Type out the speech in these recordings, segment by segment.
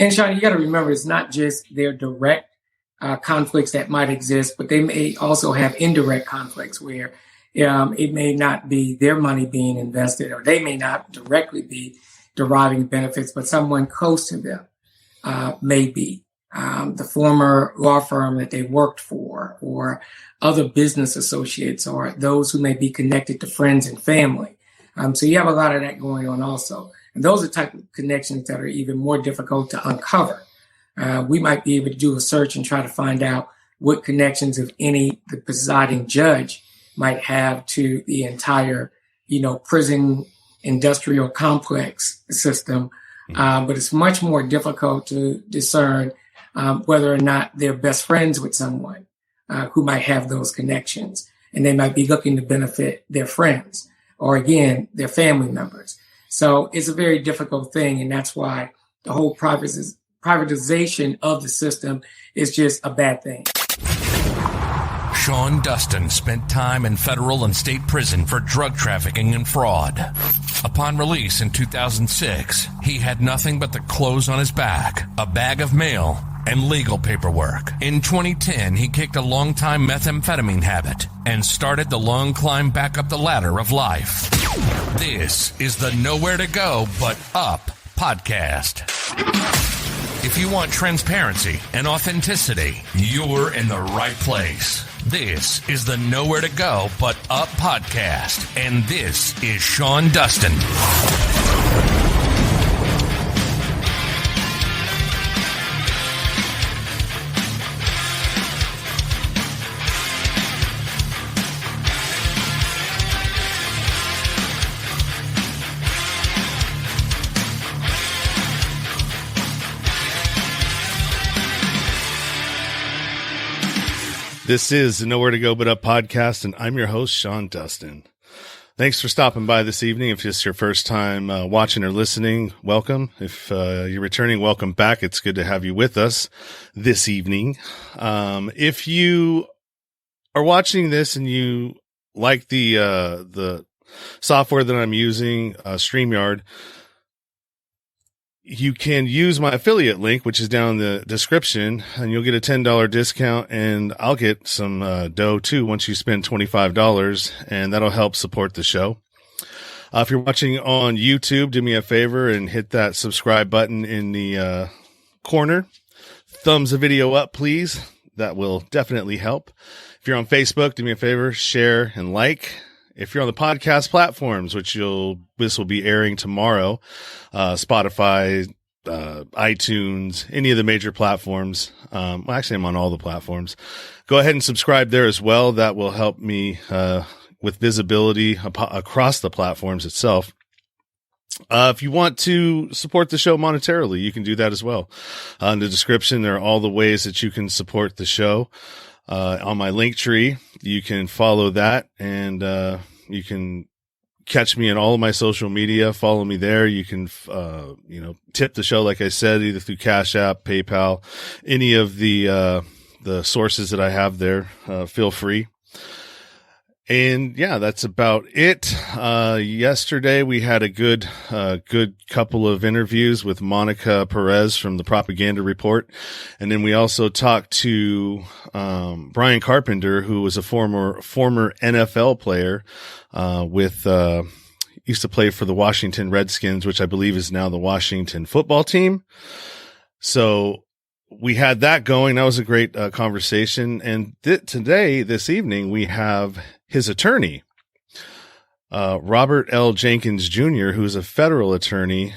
And Sean, you got to remember, it's not just their direct conflicts that might exist, but they may also have indirect conflicts where it may not be their money being invested, or they may not directly be deriving benefits, but someone close to them may be. The former law firm that they worked for, or other business associates, or those who may be connected to friends and family. So you have a lot of that going on also. And those are the type of connections that are even more difficult to uncover. We might be able to do a search and try to find out what connections, if any, the presiding judge might have to the entire, prison industrial complex system. But it's much more difficult to discern whether or not they're best friends with someone who might have those connections. And they might be looking to benefit their friends or, again, their family members. So it's a very difficult thing. And that's why the whole privatization of the system is just a bad thing. Sean Dustin spent time in federal and state prison for drug trafficking and fraud. Upon release in 2006, he had nothing but the clothes on his back, a bag of mail, and legal paperwork. In 2010, he kicked a long-time methamphetamine habit and started the long climb back up the ladder of life. This is the Nowhere to Go But Up podcast. If you want transparency and authenticity, you're in the right place. This is the Nowhere to Go But Up podcast, and this is Sean Dustin. This is the Nowhere to Go But Up podcast, and I'm your host, Sean Dustin. Thanks for stopping by this evening. If it's your first time watching or listening, welcome. If you're returning, welcome back. It's good to have you with us this evening. If you are watching this and you like the software that I'm using, StreamYard, you can use my affiliate link, which is down in the description, and you'll get a $10 discount, and I'll get some dough too once you spend $25, and that'll help support the show. If you're watching on YouTube, do me a favor and hit that subscribe button in the corner. Thumbs the video up, please. That will definitely help. If you're on Facebook, do me a favor, share and like. If you're on the podcast platforms, which this will be airing tomorrow, Spotify, iTunes, any of the major platforms. Actually, I'm on all the platforms. Go ahead and subscribe there as well. That will help me with visibility across the platforms itself. If you want to support the show monetarily, you can do that as well. In the description, there are all the ways that you can support the show. On my link tree, you can follow that, and you can catch me in all of my social media. Follow me there. You can, tip the show, like I said, either through Cash App, PayPal, any of the sources that I have there. Feel free. And yeah, that's about it. Yesterday we had a good couple of interviews with Monica Perez from the Propaganda Report. And then we also talked to, Brian Carpenter, who was a former NFL player, used to play for the Washington Redskins, which I believe is now the Washington football team. So we had that going. That was a great conversation. And this evening, we have his attorney, Robert L. Jenkins Jr., who's a federal attorney,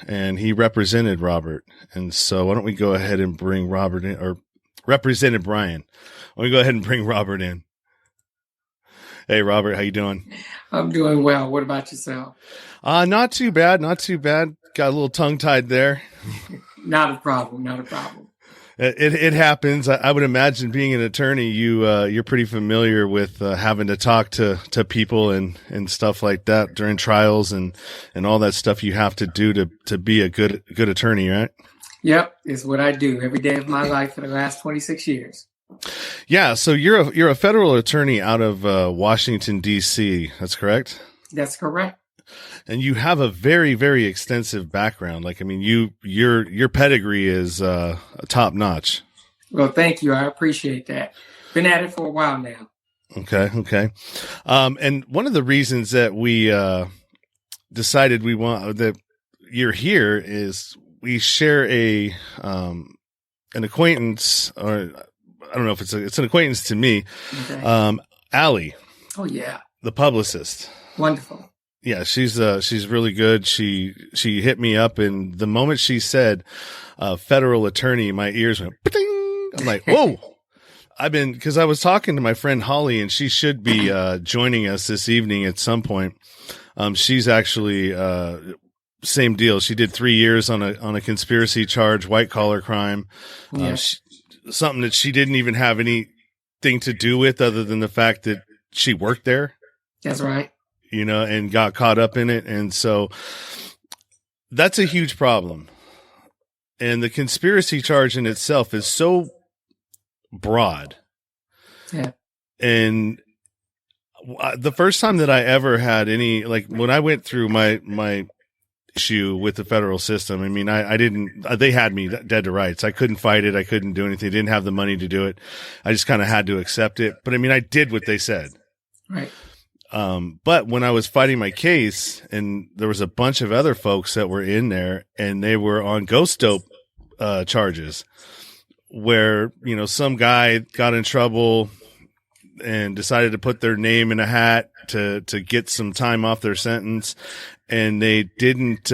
and he represented Robert. And so why don't we go ahead and bring Robert in, or represented Brian. Why don't we go ahead and bring Robert in? Hey, Robert, how you doing? I'm doing well. What about yourself? Not too bad. Not too bad. Got a little tongue-tied there. Not a problem. Not a problem. It happens. I would imagine, being an attorney, you're pretty familiar with having to talk to people and stuff like that during trials and all that stuff you have to do to be a good attorney, right? Yep, it's what I do every day of my life for the last 26 years. Yeah, so you're a federal attorney out of Washington, D.C. That's correct? That's correct. And you have a very, very extensive background. Like, I mean, your pedigree is top notch. Well, thank you. I appreciate that. Been at it for a while now. Okay. And one of the reasons that we decided that you're here is we share an acquaintance, or I don't know if it's an acquaintance to me. Okay. Allie. Oh yeah. The publicist. Wonderful. Yeah, she's really good. She hit me up, and the moment she said federal attorney, my ears went ding. I'm like, whoa. Because I was talking to my friend Holly, and she should be joining us this evening at some point. She's actually same deal. She did 3 years on a conspiracy charge, white collar crime, something that she didn't even have anything to do with, other than the fact that she worked there. That's right. And got caught up in it. And so that's a huge problem. And the conspiracy charge in itself is so broad. Yeah. And the first time that I ever had any, like when I went through my issue with the federal system, I mean, they had me dead to rights. I couldn't fight it. I couldn't do anything. Didn't have the money to do it. I just kind of had to accept it. But I mean, I did what they said. Right. But when I was fighting my case, and there was a bunch of other folks that were in there, and they were on ghost dope charges, where some guy got in trouble and decided to put their name in a hat to get some time off their sentence, and they didn't.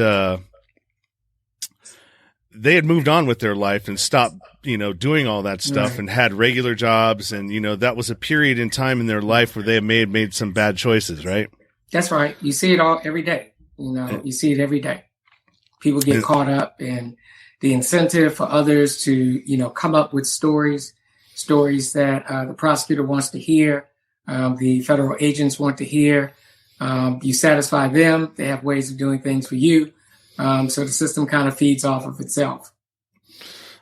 They had moved on with their life and stopped, doing all that stuff, and had regular jobs. And, that was a period in time in their life where they made some bad choices, right? That's right. You see it all every day. You see it every day. People get caught up in the incentive for others to, come up with stories that the prosecutor wants to hear, the federal agents want to hear. You satisfy them. They have ways of doing things for you. So the system kind of feeds off of itself.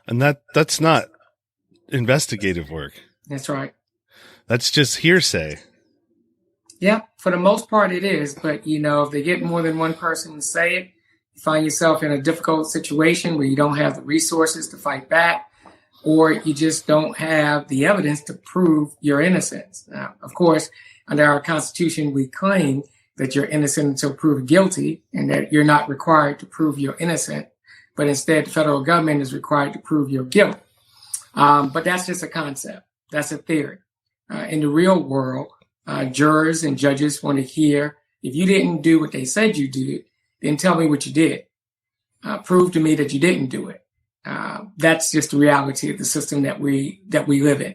And that's not investigative work. That's right. That's just hearsay. Yeah, for the most part it is. But, if they get more than one person to say it, you find yourself in a difficult situation where you don't have the resources to fight back, or you just don't have the evidence to prove your innocence. Now, of course, under our Constitution, we claim that you're innocent until proven guilty, and that you're not required to prove you're innocent, but instead the federal government is required to prove your guilt. But that's just a concept. That's a theory. In the real world, jurors and judges want to hear, if you didn't do what they said you did, then tell me what you did. Prove to me that you didn't do it. That's just the reality of the system that we live in.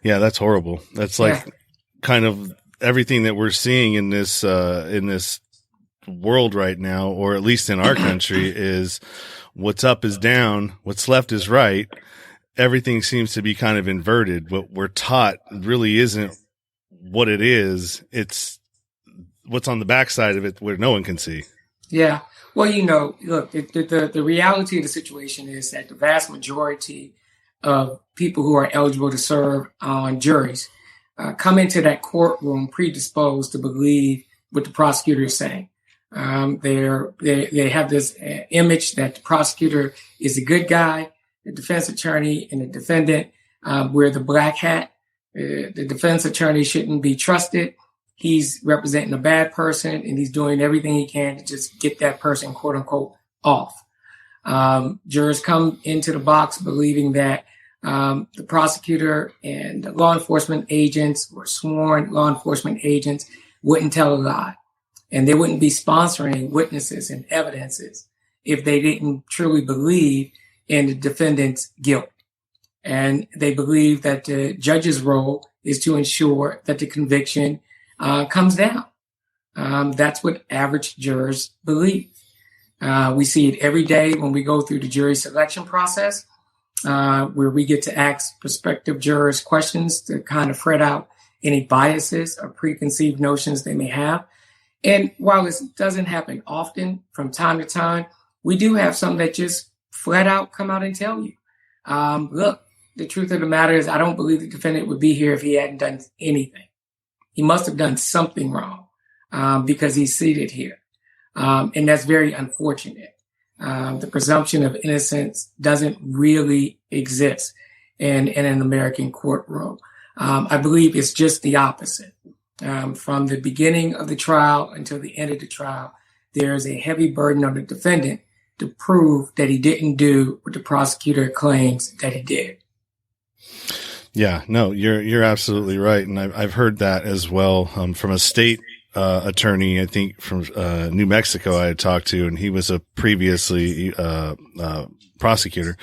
Yeah, that's horrible. That's like kind of everything that we're seeing in this world right now, or at least in our country, is what's up is down, what's left is right. Everything seems to be kind of inverted. What we're taught really isn't what it is. It's what's on the backside of it, where no one can see. Yeah. Well, look, the reality of the situation is that the vast majority of people who are eligible to serve on juries come into that courtroom predisposed to believe what the prosecutor is saying. They have this image that the prosecutor is a good guy, the defense attorney and the defendant wear the black hat. The defense attorney shouldn't be trusted. He's representing a bad person, and he's doing everything he can to just get that person, quote unquote, off. Jurors come into the box believing that the prosecutor and the law enforcement agents, or sworn law enforcement agents, wouldn't tell a lie. And they wouldn't be sponsoring witnesses and evidences if they didn't truly believe in the defendant's guilt. And they believe that the judge's role is to ensure that the conviction comes down. That's what average jurors believe. We see it every day when we go through the jury selection process, where we get to ask prospective jurors questions to kind of fret out any biases or preconceived notions they may have. And while this doesn't happen often, from time to time, we do have some that just flat out come out and tell you, look, the truth of the matter is I don't believe the defendant would be here if he hadn't done anything. He must have done something wrong. because he's seated here. And that's very unfortunate. The presumption of innocence doesn't really exist in an American courtroom. I believe it's just the opposite. From the beginning of the trial until the end of the trial, there's a heavy burden on the defendant to prove that he didn't do what the prosecutor claims that he did. Yeah, no, you're absolutely right. And I've heard that as well, from a state attorney, I think from New Mexico I had talked to, and he was a previously prosecutor.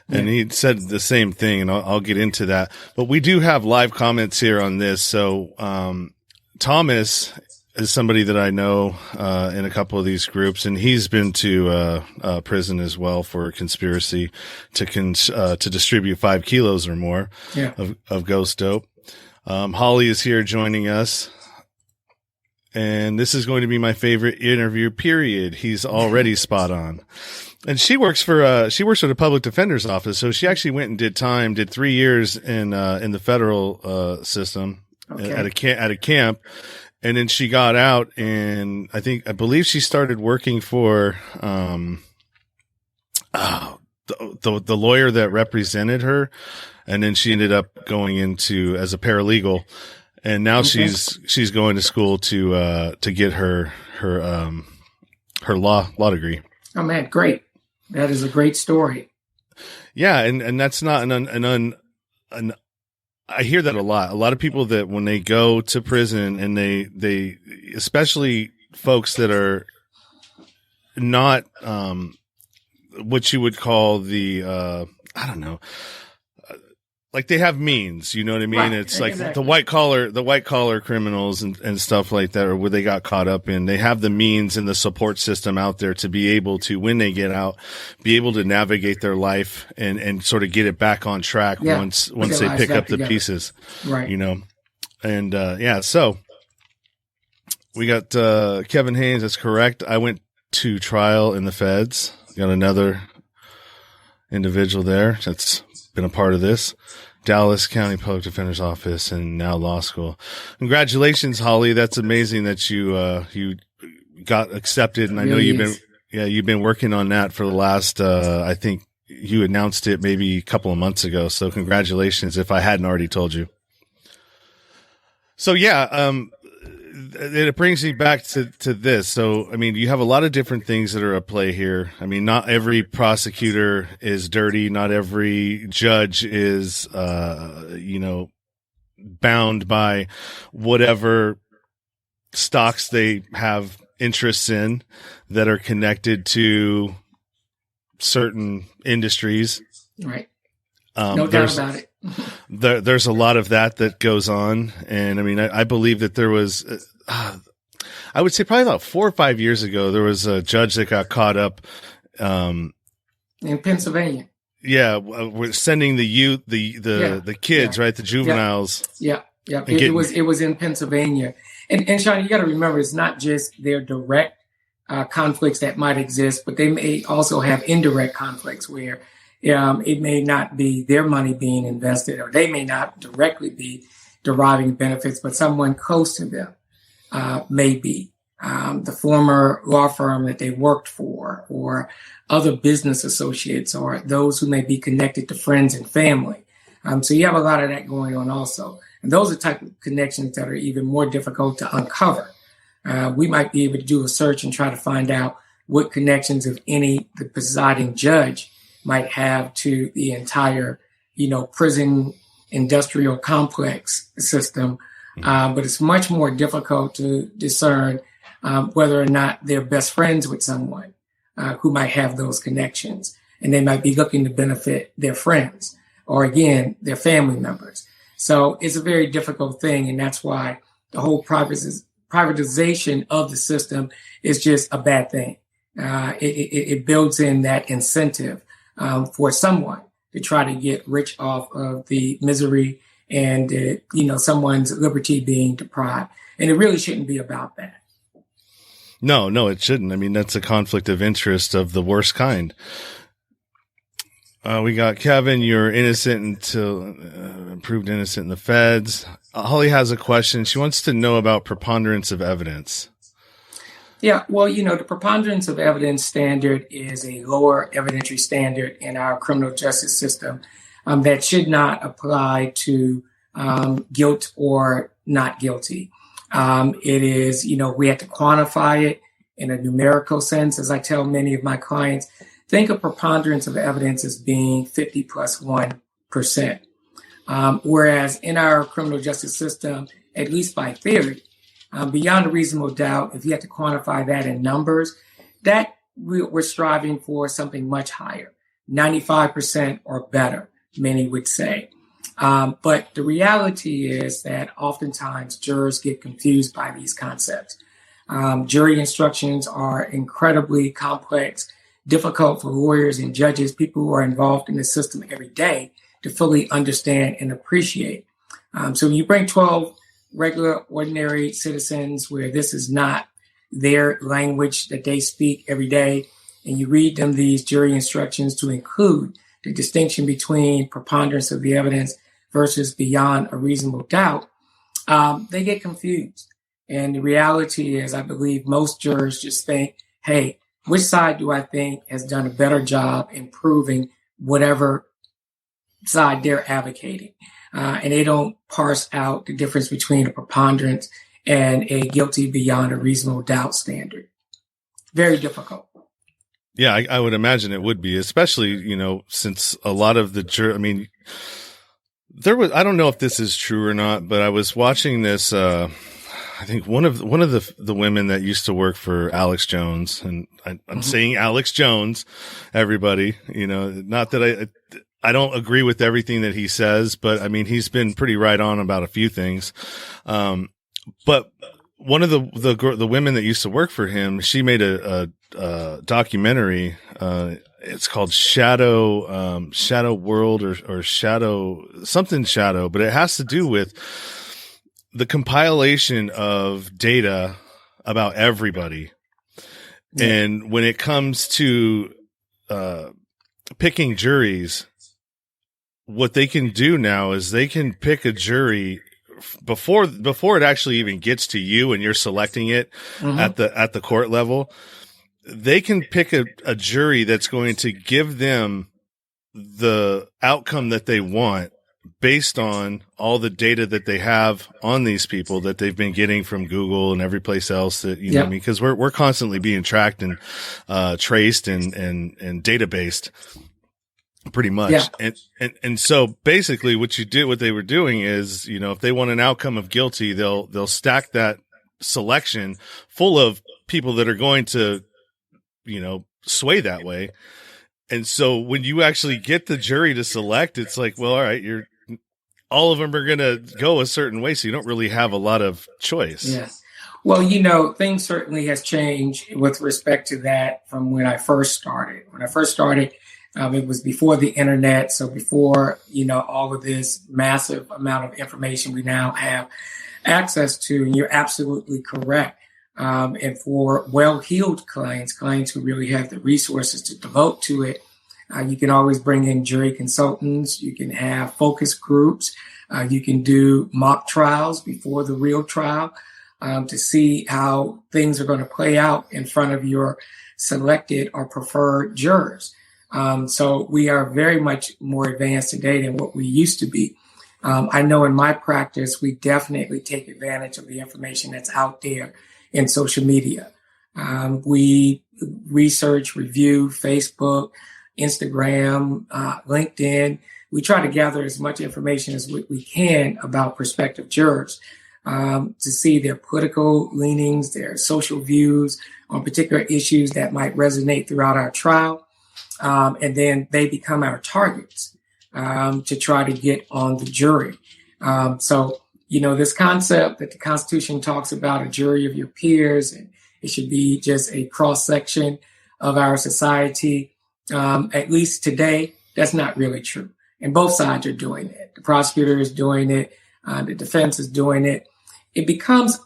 And he said the same thing, and I'll get into that. But we do have live comments here on this. So Thomas is somebody that I know in a couple of these groups, and he's been to prison as well for conspiracy to distribute 5 kilos or more of ghost dope. Holly is here joining us. And this is going to be my favorite interview, period. He's already spot on. And she works for the public defender's office. So she actually went and did 3 years in the federal system at a camp. And then she got out, and I believe she started working for, the lawyer that represented her. And then she ended up going into as a paralegal. And now she's going to school to get her law degree. Oh man, great! That is a great story. Yeah, and that's not an I hear that a lot. A lot of people that when they go to prison, and they especially folks that are not what you would call the I don't know. Like they have means, you know what I mean? Right, it's like exactly. the white collar criminals and stuff like that, or where they got caught up in, they have the means and the support system out there to be able to, when they get out, be able to navigate their life and sort of get it back on track once they pick up the pieces, right? You know, and, so we got, Kevin Haynes. That's correct. I went to trial in the feds. Got another individual there that's been a part of this. Dallas County Public Defender's Office and now law school. Congratulations, Holly. That's amazing that you got accepted. And I know you've been working on that for the last, I think you announced it maybe a couple of months ago. So congratulations if I hadn't already told you. So it brings me back to this. So, I mean, you have a lot of different things that are at play here. I mean, not every prosecutor is dirty. Not every judge is, bound by whatever stocks they have interests in that are connected to certain industries. Right. No doubt about it. There's a lot of that goes on. And I mean, I believe that there was, I would say probably about 4 or 5 years ago, there was a judge that got caught up, in Pennsylvania. Yeah. We're sending the youth, the kids, right? The juveniles. Yeah. It was in Pennsylvania. And Sean, you got to remember, it's not just their direct conflicts that might exist, but they may also have indirect conflicts where it may not be their money being invested, or they may not directly be deriving benefits, but someone close to them may be. The former law firm that they worked for, or other business associates, or those who may be connected to friends and family. So you have a lot of that going on also. And those are type of connections that are even more difficult to uncover. We might be able to do a search and try to find out what connections, if any, the presiding judge might have to the entire, prison industrial complex system. But it's much more difficult to discern whether or not they're best friends with someone who might have those connections. And they might be looking to benefit their friends or, again, their family members. So it's a very difficult thing. And that's why the whole privatization of the system is just a bad thing. It builds in that incentive for someone to try to get rich off of the misery and, someone's liberty being deprived. And it really shouldn't be about that. No, it shouldn't. I mean, that's a conflict of interest of the worst kind. We got Kevin, you're innocent until proved innocent in the feds. Holly has a question. She wants to know about preponderance of evidence. Yeah, well, the preponderance of evidence standard is a lower evidentiary standard in our criminal justice system that should not apply to guilt or not guilty. It is, we have to quantify it in a numerical sense. As I tell many of my clients, think of preponderance of evidence as being 50 plus 1%. Whereas in our criminal justice system, at least by theory, beyond a reasonable doubt, if you have to quantify that in numbers, that we're striving for something much higher, 95% or better, many would say. But the reality is that oftentimes jurors get confused by these concepts. Jury instructions are incredibly complex, difficult for lawyers and judges, people who are involved in the system every day, to fully understand and appreciate. So when you bring 12 regular, ordinary citizens where this is not their language that they speak every day, and you read them these jury instructions to include the distinction between preponderance of the evidence versus beyond a reasonable doubt, they get confused. And the reality is, I believe most jurors just think, hey, which side do I think has done a better job in proving whatever side they're advocating? And they don't parse out the difference between a preponderance and a guilty beyond a reasonable doubt standard. Very difficult. Yeah, I would imagine it would be, especially, since a lot of the I don't know if this is true or not, but I was watching this, I think one of the women that used to work for Alex Jones, and I'm saying Alex Jones, everybody, not that I don't agree with everything that he says, but I mean, he's been pretty right on about a few things. But one of the women that used to work for him, she made a documentary. It's called Shadow World or Shadow, something Shadow, but it has to do with the compilation of data about everybody. Yeah. And when it comes to, picking juries, what they can do now is they can pick a jury before it actually even gets to you and you're selecting it at the court level. They can pick a jury that's going to give them the outcome that they want based on all the data that they have on these people that they've been getting from Google and every place else that, know what I mean? Because we're constantly being tracked and traced and data based. Pretty much. Yeah. And so basically what they were doing is, if they want an outcome of guilty, they'll stack that selection full of people that are going to, sway that way. And so when you actually get the jury to select, it's like, well, all right, all of them are going to go a certain way. So you don't really have a lot of choice. Yes. Well, things certainly has changed with respect to that from when I first started. When I first started, it was before the internet. So before, all of this massive amount of information we now have access to, and you're absolutely correct. And for well-heeled clients who really have the resources to devote to it, you can always bring in jury consultants. You can have focus groups. You can do mock trials before the real trial to see how things are going to play out in front of your selected or preferred jurors. So we are very much more advanced today than what we used to be. I know in my practice, we definitely take advantage of the information that's out there in social media. We research, review Facebook, Instagram, LinkedIn. We try to gather as much information as we can about prospective jurors to see their political leanings, their social views on particular issues that might resonate throughout our trial. And then they become our targets to try to get on the jury. So, this concept that the Constitution talks about a jury of your peers, and it should be just a cross-section of our society, at least today, that's not really true. And both sides are doing it. The prosecutor is doing it. The defense is doing it. It becomes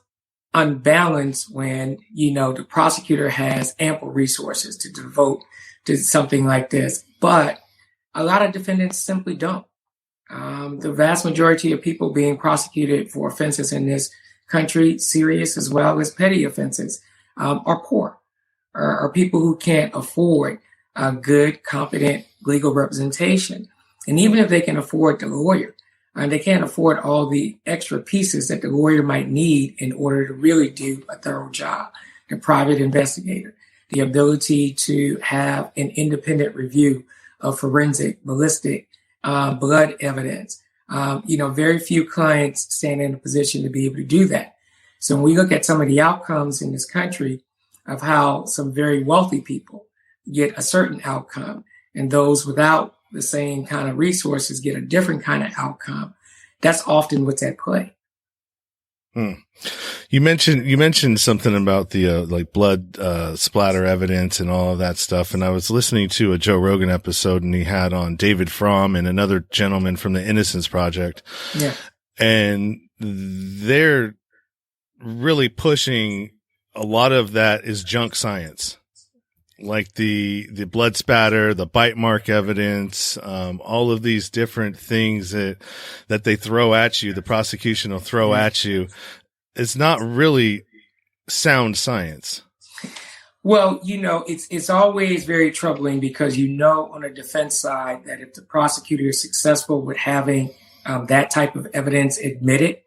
unbalanced when, the prosecutor has ample resources to devote to something like this, but a lot of defendants simply don't. The vast majority of people being prosecuted for offenses in this country, serious as well as petty offenses, are poor, are people who can't afford good, competent legal representation. And even if they can afford the lawyer, they can't afford all the extra pieces that the lawyer might need in order to really do a thorough job. The private investigator, the ability to have an independent review of forensic, ballistic, blood evidence. Very few clients stand in a position to be able to do that. So when we look at some of the outcomes in this country of how some very wealthy people get a certain outcome and those without the same kind of resources get a different kind of outcome, that's often what's at play. You mentioned something about the blood splatter evidence and all of that stuff, and I was listening to a Joe Rogan episode, and he had on David Fromm and another gentleman from the Innocence Project. Yeah, and they're really pushing a lot of that is junk science, like the blood spatter, the bite mark evidence, all of these different things that they throw at you, the prosecution will throw at you. It's not really sound science. Well, it's always very troubling because on the defense side that if the prosecutor is successful with having that type of evidence admitted,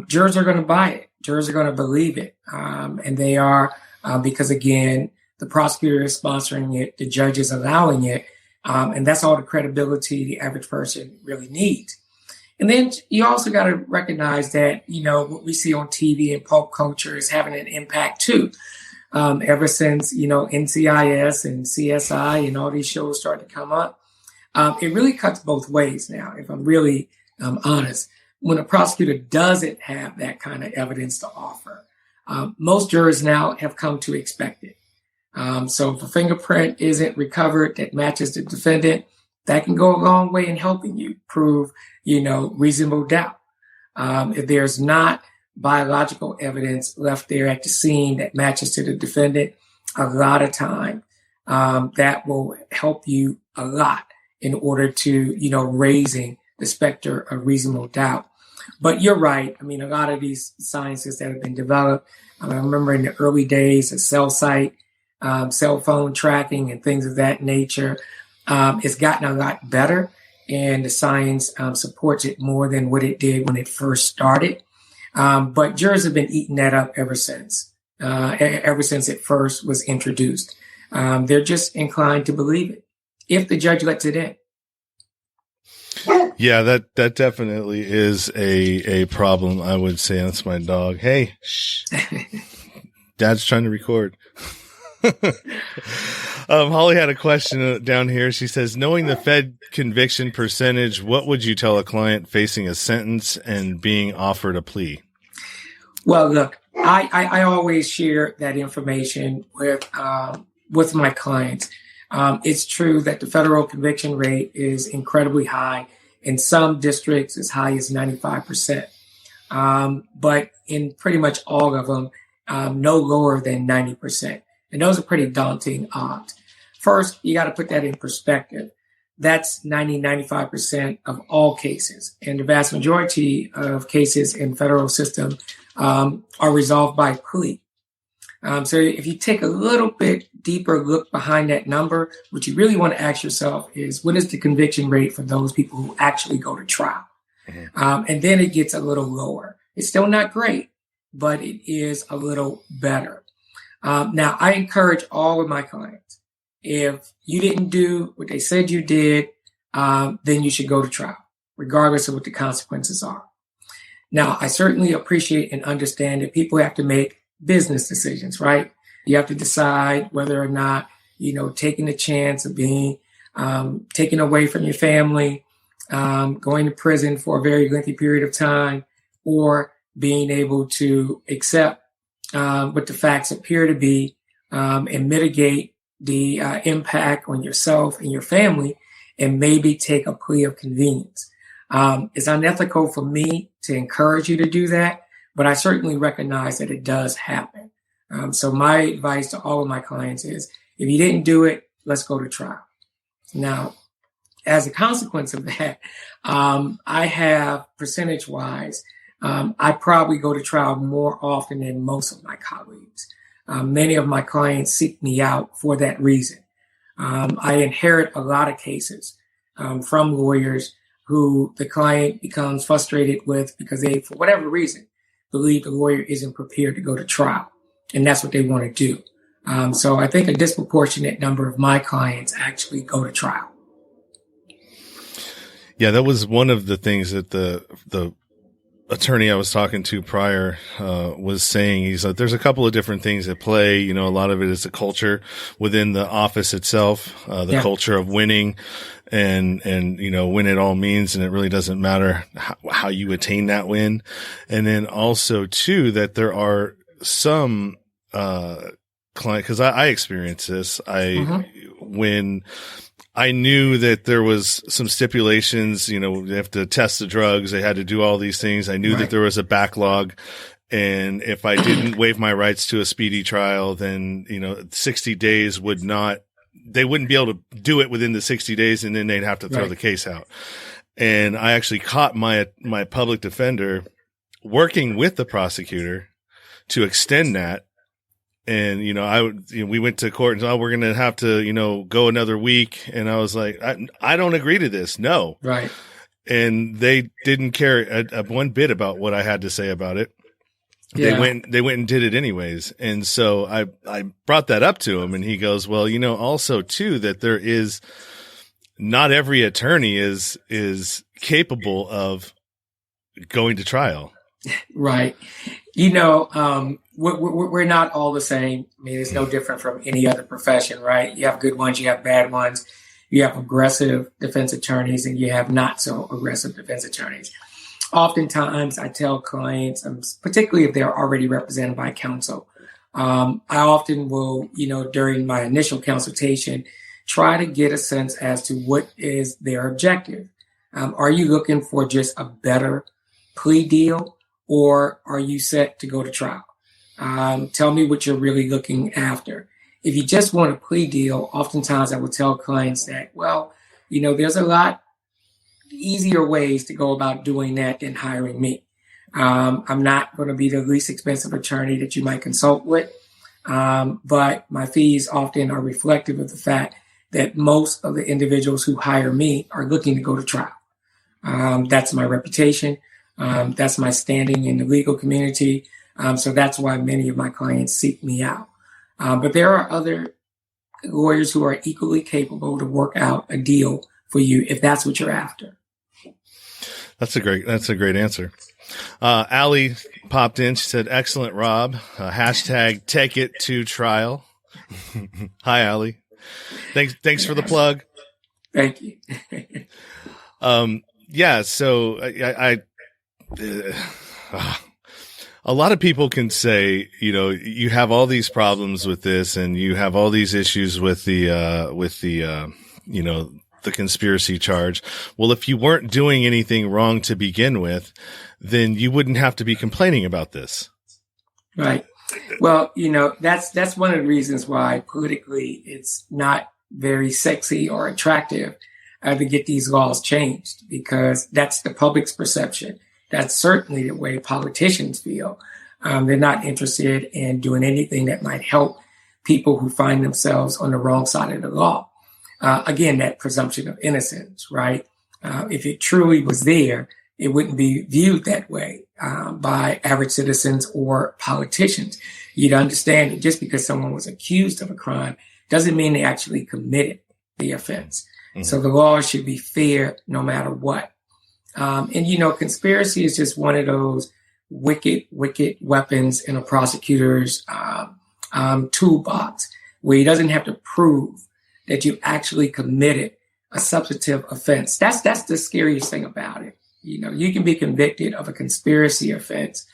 jurors are going to buy it. Jurors are going to believe it. And they are, because again, the prosecutor is sponsoring it, the judge is allowing it. And that's all the credibility the average person really needs. And then you also got to recognize that, what we see on TV and pulp culture is having an impact too. Ever since, NCIS and CSI and all these shows started to come up, it really cuts both ways now, if I'm really honest. When a prosecutor doesn't have that kind of evidence to offer, most jurors now have come to expect it. So if a fingerprint isn't recovered that matches the defendant, that can go a long way in helping you prove, reasonable doubt. If there's not biological evidence left there at the scene that matches to the defendant, a lot of time, that will help you a lot in order to, raising the specter of reasonable doubt. But you're right. A lot of these sciences that have been developed, I remember in the early days of cell site, cell phone tracking and things of that nature, it's gotten a lot better, and the science supports it more than what it did when it first started. But jurors have been eating that up ever since it first was introduced. They're just inclined to believe it if the judge lets it in. Yeah, that definitely is a problem, I would say. That's my dog. Hey, shh. Dad's trying to record. Holly had a question down here. She says, knowing the Fed conviction percentage, what would you tell a client facing a sentence and being offered a plea? Well, look, I always share that information with my clients. It's true that the federal conviction rate is incredibly high. In some districts, as high as 95%. But in pretty much all of them, no lower than 90%. And those are pretty daunting odds. First, you got to put that in perspective. That's 95% of all cases. And the vast majority of cases in federal system are resolved by plea. So if you take a little bit deeper look behind that number, what you really want to ask yourself is, what is the conviction rate for those people who actually go to trial? Mm-hmm. And then it gets a little lower. It's still not great, but it is a little better. Now, I encourage all of my clients, if you didn't do what they said you did, then you should go to trial, regardless of what the consequences are. Now, I certainly appreciate and understand that people have to make business decisions, right? You have to decide whether or not, taking the chance of being taken away from your family, going to prison for a very lengthy period of time, or being able to accept what the facts appear to be and mitigate the impact on yourself and your family, and maybe take a plea of convenience. It's unethical for me to encourage you to do that, but I certainly recognize that it does happen. So my advice to all of my clients is, if you didn't do it, let's go to trial. Now, as a consequence of that, I have percentage wise, I probably go to trial more often than most of my colleagues. Many of my clients seek me out for that reason. I inherit a lot of cases from lawyers who the client becomes frustrated with because they, for whatever reason, believe the lawyer isn't prepared to go to trial. And that's what they want to do. So I think a disproportionate number of my clients actually go to trial. Yeah, that was one of the things that the attorney I was talking to prior was saying. He's like, there's a couple of different things at play. You know, a lot of it is the culture within the office itself, the culture of winning and, you know, win it all means. And it really doesn't matter how you attain that win. And then also too, that there are some, client, cause I experienced this. When I knew that there was some stipulations, you know, they have to test the drugs. They had to do all these things. I knew that there was a backlog. And if I didn't waive my rights to a speedy trial, then, you know, 60 days they wouldn't be able to do it within the 60 days. And then they'd have to throw the case out. And I actually caught my public defender working with the prosecutor to extend that. And, you know, we went to court and said, we're going to have to, you know, go another week. And I was like, I don't agree to this. No. Right. And they didn't care one bit about what I had to say about it. Yeah. They went and did it anyways. And so I brought that up to him and he goes, well, you know, also too, that there is not every attorney is capable of going to trial. Right. You know, we're not all the same. I mean, it's no different from any other profession, right? You have good ones, you have bad ones, you have aggressive defense attorneys, and you have not so aggressive defense attorneys. Oftentimes, I tell clients, particularly if they're already represented by counsel, I often will, you know, during my initial consultation, try to get a sense as to what is their objective. Are you looking for just a better plea deal, or are you set to go to trial? Tell me what you're really looking after. If you just want a plea deal, oftentimes I will tell clients that, well, you know, there's a lot easier ways to go about doing that than hiring me. I'm not going to be the least expensive attorney that you might consult with, but my fees often are reflective of the fact that most of the individuals who hire me are looking to go to trial. That's my reputation. That's my standing in the legal community. So that's why many of my clients seek me out. But there are other lawyers who are equally capable to work out a deal for you if that's what you're after. That's a great answer. Allie popped in. She said, excellent, Rob. Hashtag take it to trial. Hi, Allie. Thanks for the plug. Thank you. Yeah. So a lot of people can say, you know, you have all these problems with this and you have all these issues with the you know, the conspiracy charge. Well, if you weren't doing anything wrong to begin with, then you wouldn't have to be complaining about this. Right. Well, you know, that's one of the reasons why politically it's not very sexy or attractive to get these laws changed, because that's the public's perception. That's certainly the way politicians feel. They're not interested in doing anything that might help people who find themselves on the wrong side of the law. Again, that presumption of innocence, right? If it truly was there, it wouldn't be viewed that way by average citizens or politicians. You'd understand that just because someone was accused of a crime doesn't mean they actually committed the offense. Mm-hmm. So the law should be fair no matter what. And, you know, conspiracy is just one of those wicked weapons in a prosecutor's toolbox, where he doesn't have to prove that you actually committed a substantive offense. That's the scariest thing about it. You know, you can be convicted of a conspiracy offense,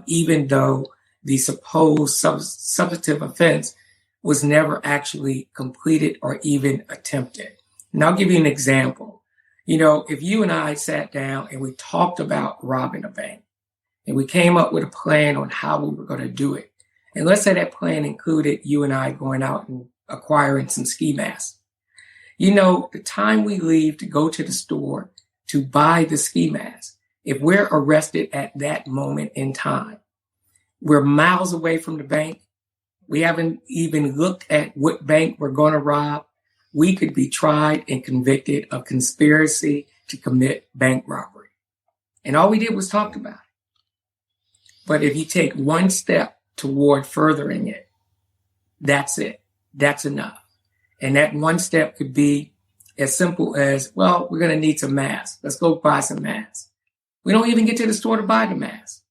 even though the supposed substantive offense was never actually completed or even attempted. And I'll give you an example. You know, if you and I sat down and we talked about robbing a bank and we came up with a plan on how we were going to do it, and let's say that plan included you and I going out and acquiring some ski masks. The time we leave to go to the store to buy the ski mask, if we're arrested at that moment in time, we're miles away from the bank. We haven't even looked at what bank we're going to rob. We could be tried and convicted of conspiracy to commit bank robbery. And all we did was talk about it. But if you take one step toward furthering it, that's it. That's enough. And that one step could be as simple as, well, we're going to need some masks. Let's go buy some masks. We don't even get to the store to buy the mask.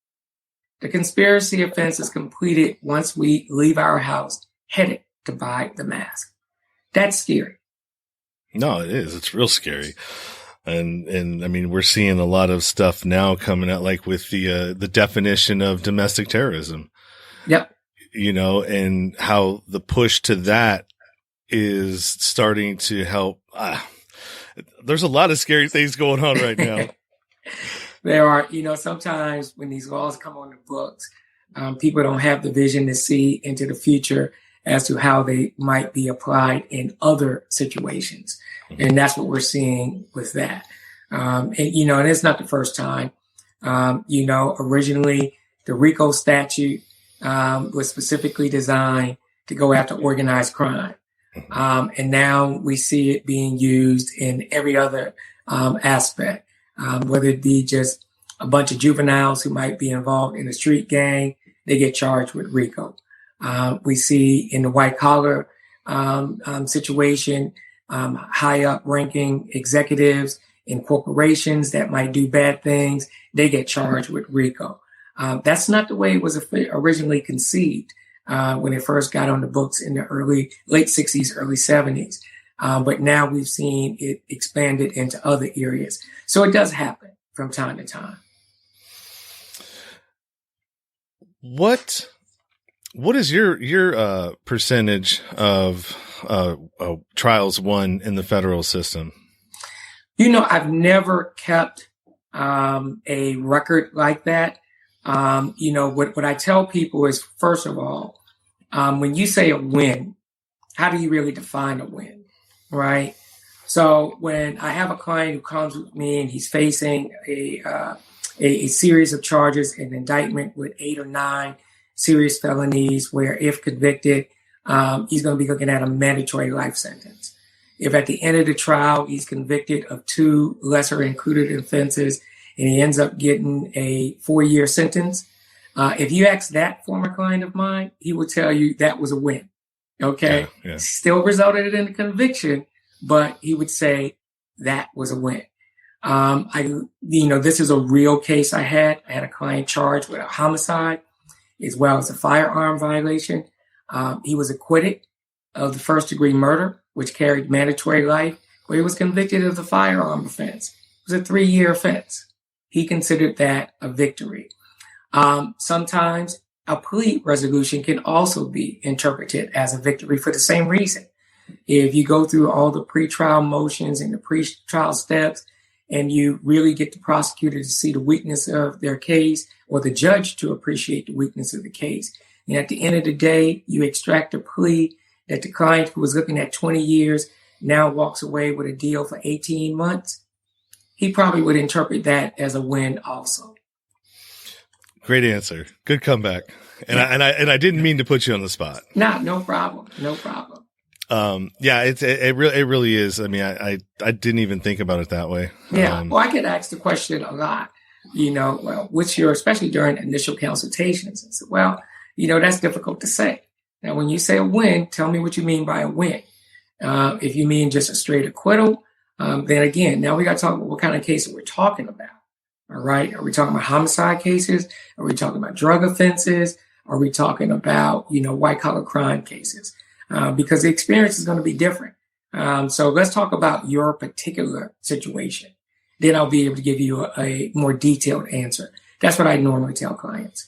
The conspiracy offense is completed once we leave our house headed to buy the mask. That's scary. No, it is. It's real scary. And I mean, we're seeing a lot of stuff now coming out, like with the definition of domestic terrorism. Yep. And how the push to that is starting to help. There's a lot of scary things going on right now. There are, sometimes when these laws come on the books, people don't have the vision to see into the future as to how they might be applied in other situations. And that's what we're seeing with that. And it's not the first time. Originally the RICO statute was specifically designed to go after organized crime. And now we see it being used in every other aspect, whether it be just a bunch of juveniles who might be involved in a street gang, they get charged with RICO. We see in the white collar situation, high up ranking executives in corporations that might do bad things, they get charged with RICO. That's not the way it was originally conceived when it first got on the books in the late 60s, early 70s. But now we've seen it expanded into other areas. So it does happen from time to time. What is your percentage of trials won in the federal system? I've never kept a record like that. What I tell people is, first of all, when you say a win, how do you really define a win, right? So when I have a client who comes with me and he's facing a series of charges, an indictment with 8 or 9 serious felonies, where if convicted, he's going to be looking at a mandatory life sentence. If at the end of the trial, he's convicted of 2 lesser included offenses and he ends up getting a 4-year sentence, if you ask that former client of mine, he will tell you that was a win. Okay. Yeah. Still resulted in a conviction, but he would say that was a win. This is a real case I had. I had a client charged with a homicide as well as a firearm violation. He was acquitted of the first-degree murder, which carried mandatory life, but he was convicted of the firearm offense. It was a 3-year offense. He considered that a victory. Sometimes a plea resolution can also be interpreted as a victory for the same reason. If you go through all the pretrial motions and the pretrial steps, and you really get the prosecutor to see the weakness of their case, or the judge to appreciate the weakness of the case, and at the end of the day, you extract a plea that the client who was looking at 20 years now walks away with a deal for 18 months, he probably would interpret that as a win also. Great answer. Good comeback. And I didn't mean to put you on the spot. No problem. No problem. It really is. I mean, I didn't even think about it that way. Yeah. Well, I get asked the question a lot, what's your, especially during initial consultations. I said, well, that's difficult to say. Now, when you say a win, tell me what you mean by a win. If you mean just a straight acquittal, then again, now we got to talk about what kind of cases we're talking about. All right. Are we talking about homicide cases? Are we talking about drug offenses? Are we talking about, white collar crime cases? Because the experience is going to be different. So let's talk about your particular situation. Then I'll be able to give you a more detailed answer. That's what I normally tell clients.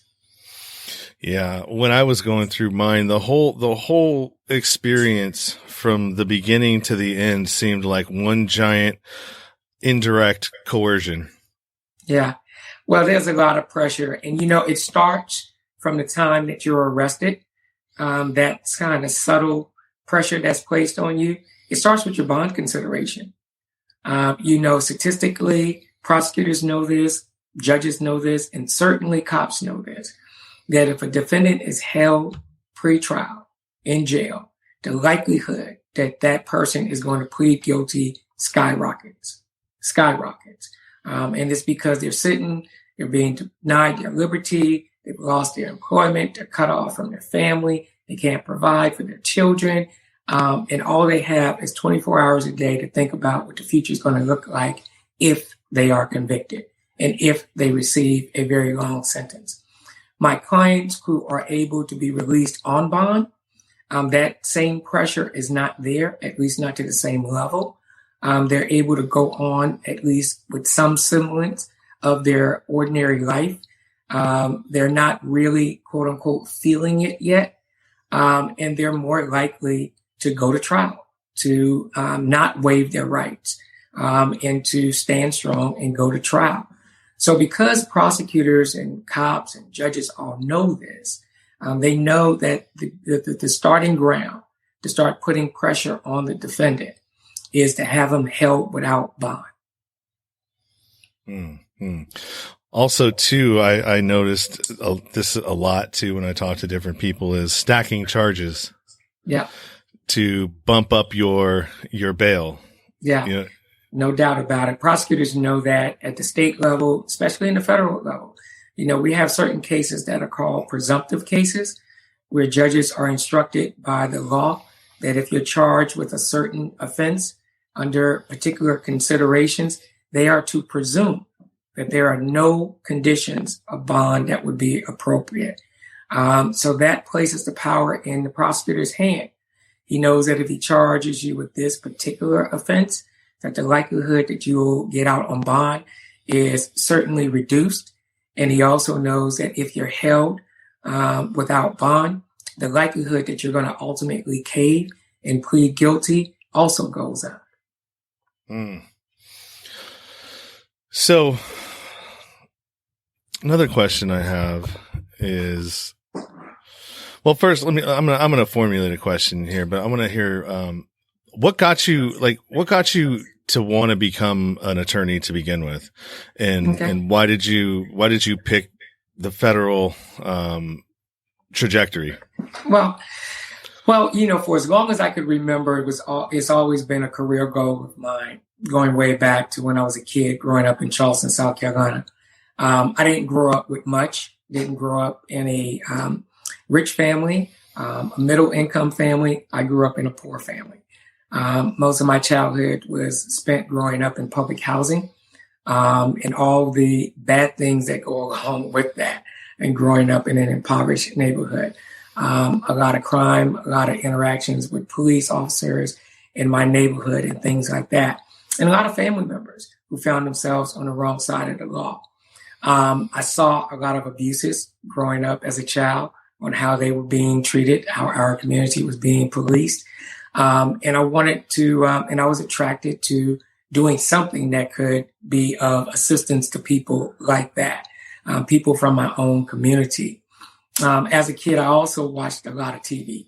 Yeah. When I was going through mine, the whole experience from the beginning to the end seemed like one giant indirect coercion. Yeah. Well, there's a lot of pressure, and it starts from the time that you're arrested. That kind of subtle pressure that's placed on you. it starts with your bond consideration. Statistically, prosecutors know this, judges know this, and certainly cops know this, that if a defendant is held pre-trial in jail, the likelihood that that person is going to plead guilty skyrockets. And it's because they're being denied their liberty, they've lost their employment, they're cut off from their family, they can't provide for their children, and all they have is 24 hours a day to think about what the future is going to look like if they are convicted and if they receive a very long sentence. My clients who are able to be released on bond, that same pressure is not there, at least not to the same level. They're able to go on at least with some semblance of their ordinary life. They're not really, quote unquote, feeling it yet. And they're more likely to go to trial, to not waive their rights, and to stand strong and go to trial. So because prosecutors and cops and judges all know this, they know that the starting ground to start putting pressure on the defendant is to have them held without bond. Mm-hmm. Also, too, I noticed this a lot, too, when I talk to different people, is stacking charges. Yeah. To bump up your bail. Yeah. You know, no doubt about it. Prosecutors know that at the state level, especially in the federal level. We have certain cases that are called presumptive cases, where judges are instructed by the law that if you're charged with a certain offense under particular considerations, they are to presume that there are no conditions of bond that would be appropriate. So that places the power in the prosecutor's hand. He knows that if he charges you with this particular offense, that the likelihood that you will get out on bond is certainly reduced. And he also knows that if you're held without bond, the likelihood that you're going to ultimately cave and plead guilty also goes up. Mm. So another question I have is, well, first, I'm gonna formulate a question here, but I want to hear what got you to want to become an attorney to begin with, and why did you pick the federal trajectory? Well, for as long as I could remember, it's always been a career goal of mine, going way back to when I was a kid, growing up in Charleston, South Carolina. I didn't grow up with much. Didn't grow up in a rich family, a middle income family. I grew up in a poor family. Most of my childhood was spent growing up in public housing, and all the bad things that go along with that, and growing up in an impoverished neighborhood. A lot of crime, a lot of interactions with police officers in my neighborhood and things like that. And a lot of family members who found themselves on the wrong side of the law. I saw a lot of abuses growing up as a child on how they were being treated, how our community was being policed. And I wanted to, and I was attracted to doing something that could be of assistance to people like that, people from my own community. As a kid, I also watched a lot of TV,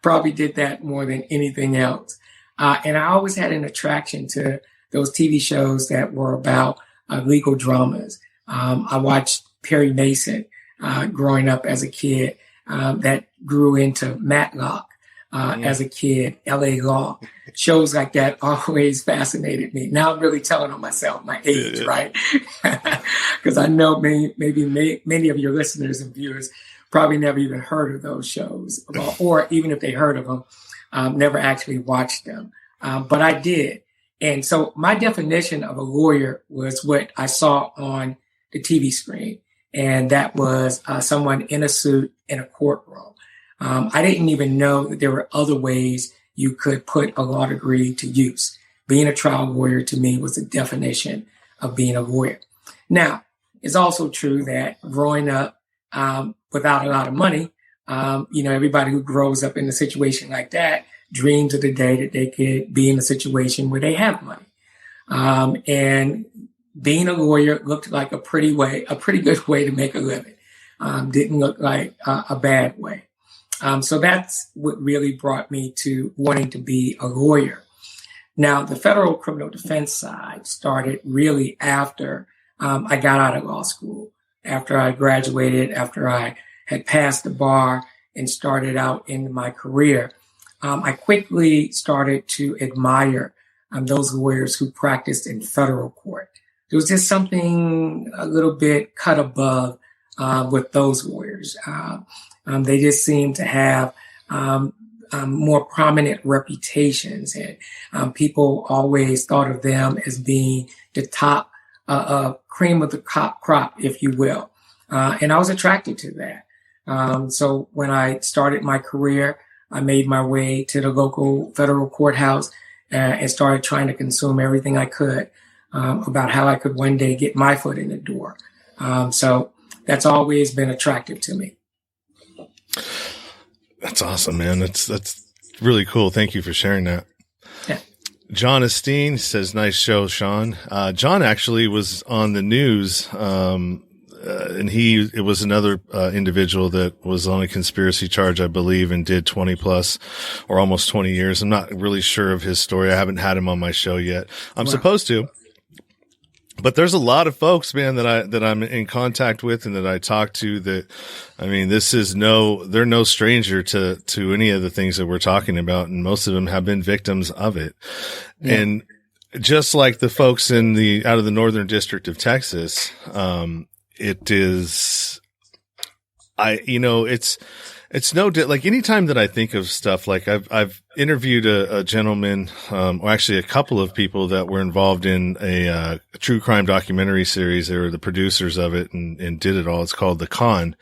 probably did that more than anything else. And I always had an attraction to those TV shows that were about legal dramas. I watched Perry Mason growing up as a kid, that grew into Matlock as a kid, LA Law. Shows like that always fascinated me. Now I'm really telling on myself my age, right? Because I know many of your listeners and viewers probably never even heard of those shows, or even if they heard of them, never actually watched them. But I did. And so my definition of a lawyer was what I saw on the TV screen. And that was someone in a suit in a courtroom. I didn't even know that there were other ways you could put a law degree to use. Being a trial lawyer to me was the definition of being a lawyer. Now, it's also true that growing up without a lot of money, everybody who grows up in a situation like that dreams of the day that they could be in a situation where they have money. And being a lawyer looked like a pretty good way to make a living. Didn't look like a bad way. So that's what really brought me to wanting to be a lawyer. Now, the federal criminal defense side started really after I got out of law school, after I graduated, after I had passed the bar and started out in my career. I quickly started to admire those lawyers who practiced in federal court. There was just something a little bit cut above with those lawyers. They just seemed to have more prominent reputations, and people always thought of them as being the top cream of the crop, if you will. And I was attracted to that. So when I started my career, I made my way to the local federal courthouse and started trying to consume everything I could about how I could one day get my foot in the door. So that's always been attractive to me. That's awesome, man. That's really cool. Thank you for sharing that. Yeah. John Esteen says, nice show, Sean. John actually was on the news, and it was another individual that was on a conspiracy charge, I believe, and did 20 plus or almost 20 years. I'm not really sure of his story. I haven't had him on my show yet. I'm supposed to. But there's a lot of folks, man, that I'm in contact with and that I talk to that, I mean, they're no stranger to any of the things that we're talking about. And most of them have been victims of it. Yeah. And just like the folks out of the Northern District of Texas, it is, it's like anytime that I think of stuff, like I've interviewed a gentleman, or actually a couple of people that were involved in a true crime documentary series. They were the producers of it and did it all. It's called The Con.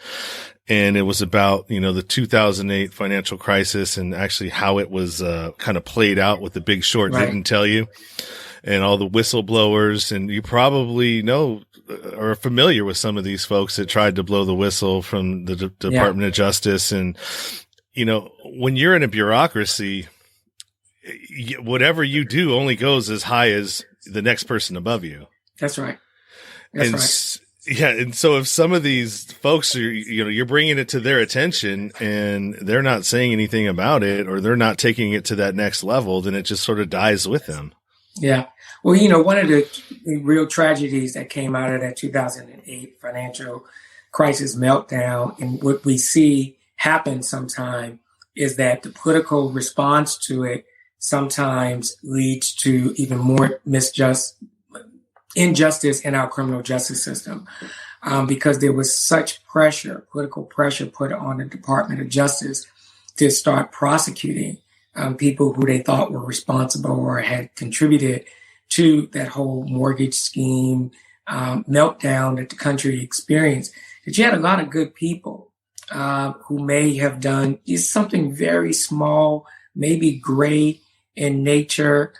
And it was about, the 2008 financial crisis and actually how it was, kind of played out, what The Big Short didn't tell you, and all the whistleblowers. And you probably know or are familiar with some of these folks that tried to blow the whistle from the Department of Justice. And, when you're in a bureaucracy, whatever you do only goes as high as the next person above you. That's right. Yeah. And so if some of these folks are, you're bringing it to their attention and they're not saying anything about it, or they're not taking it to that next level, then it just sort of dies with them. Yeah. Well, one of the real tragedies that came out of that 2008 financial crisis meltdown, and what we see happen sometime, is that the political response to it sometimes leads to even more injustice in our criminal justice system, because there was such political pressure put on the Department of Justice to start prosecuting people who they thought were responsible or had contributed to that whole mortgage scheme meltdown that the country experienced. That you had a lot of good people who may have done just something very small, maybe gray in nature,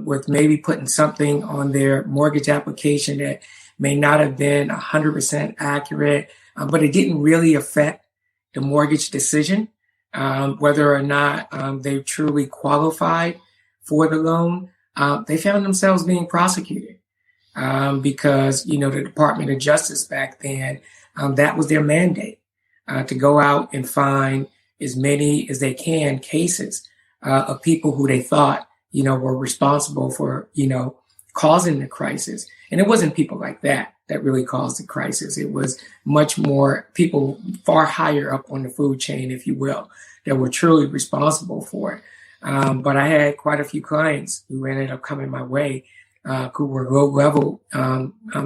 with maybe putting something on their mortgage application that may not have been 100% accurate, but it didn't really affect the mortgage decision, whether or not they truly qualified for the loan. They found themselves being prosecuted because, the Department of Justice back then, that was their mandate, to go out and find as many as they can cases of people who they thought, were responsible for, causing the crisis. And it wasn't people like that really caused the crisis. It was much more people far higher up on the food chain, if you will, that were truly responsible for it. But I had quite a few clients who ended up coming my way, who were low-level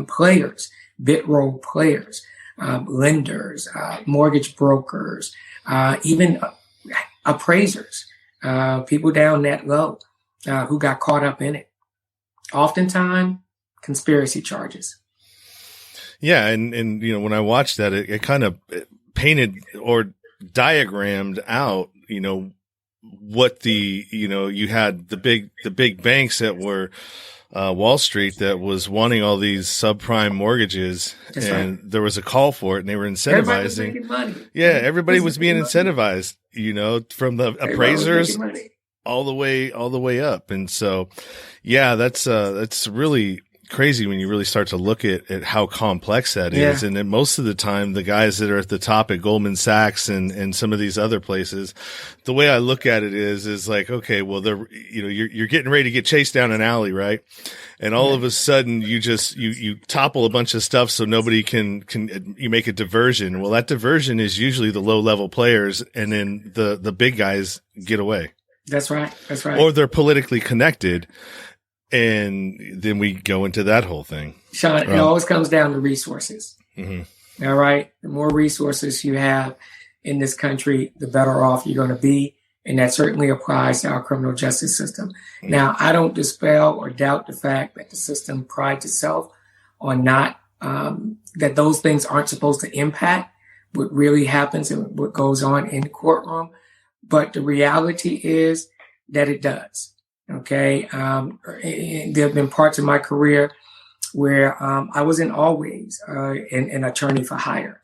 players, bit role players, lenders, mortgage brokers, even appraisers, people down that low who got caught up in it. Oftentimes, conspiracy charges. Yeah, and when I watched that, it kind of painted or diagrammed out, what you had the big banks that were Wall Street that was wanting all these subprime mortgages. That's and right. There was a call for it, and they were incentivizing. Everybody was being incentivized, from the appraisers all the way up. And so, yeah, that's really crazy when you really start to look at how complex that is. And then most of the time, the guys that are at the top at Goldman Sachs and some of these other places, the way I look at it is like, okay, well, you're getting ready to get chased down an alley, right? And all of a sudden you topple a bunch of stuff so nobody you make a diversion. Well, that diversion is usually the low level players, and then the big guys get away. That's right. Or they're politically connected. And then we go into that whole thing. Sean, it always comes down to resources. Mm-hmm. All right. The more resources you have in this country, the better off you're going to be. And that certainly applies to our criminal justice system. Mm-hmm. Now, I don't dispel or doubt the fact that the system prides itself on not, that those things aren't supposed to impact what really happens and what goes on in the courtroom. But the reality is that it does. Okay. There have been parts of my career where I wasn't always an attorney for hire.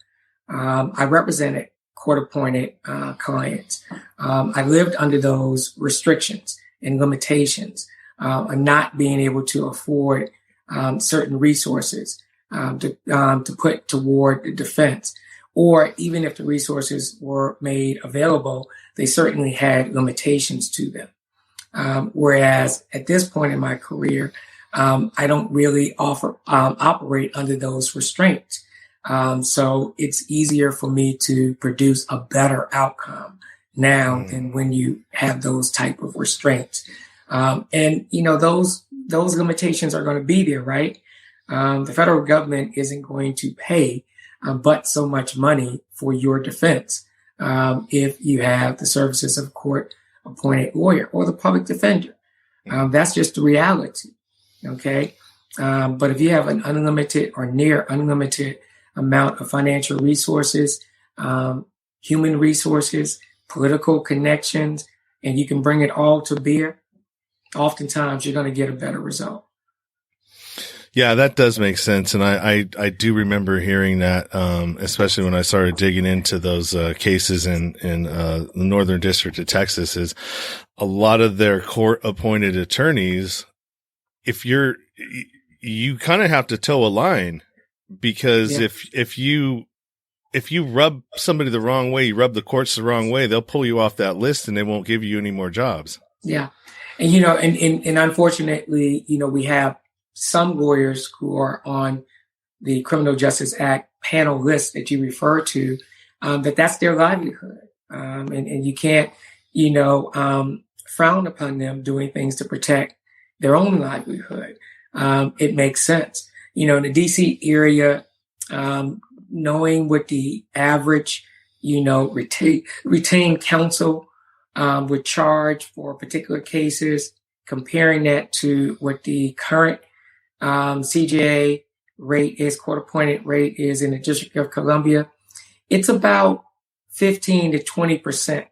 I represented court-appointed clients. I lived under those restrictions and limitations of not being able to afford certain resources to put toward the defense. Or even if the resources were made available, they certainly had limitations to them. Whereas at this point in my career, I don't really operate under those restraints. So it's easier for me to produce a better outcome now than when you have those type of restraints. And those limitations are going to be there, right? The federal government isn't going to pay but so much money for your defense if you have the services of court-appointed lawyer or the public defender. That's just the reality. Okay. But if you have an unlimited or near unlimited amount of financial resources, human resources, political connections, and you can bring it all to bear, oftentimes you're going to get a better result. Yeah, that does make sense. And I do remember hearing that, especially when I started digging into those cases in the Northern District of Texas, is a lot of their court appointed attorneys, you kind of have to toe a line, because if you rub somebody the wrong way, you rub the courts the wrong way, they'll pull you off that list and they won't give you any more jobs. Yeah. And, and unfortunately, we have some lawyers who are on the Criminal Justice Act panel list that you refer to, that's their livelihood. And you can't, frown upon them doing things to protect their own livelihood. It makes sense. In the DC area, knowing what the average, retained counsel would charge for particular cases, comparing that to what the current CJA rate is, court-appointed rate is in the District of Columbia, it's about 15 to 20%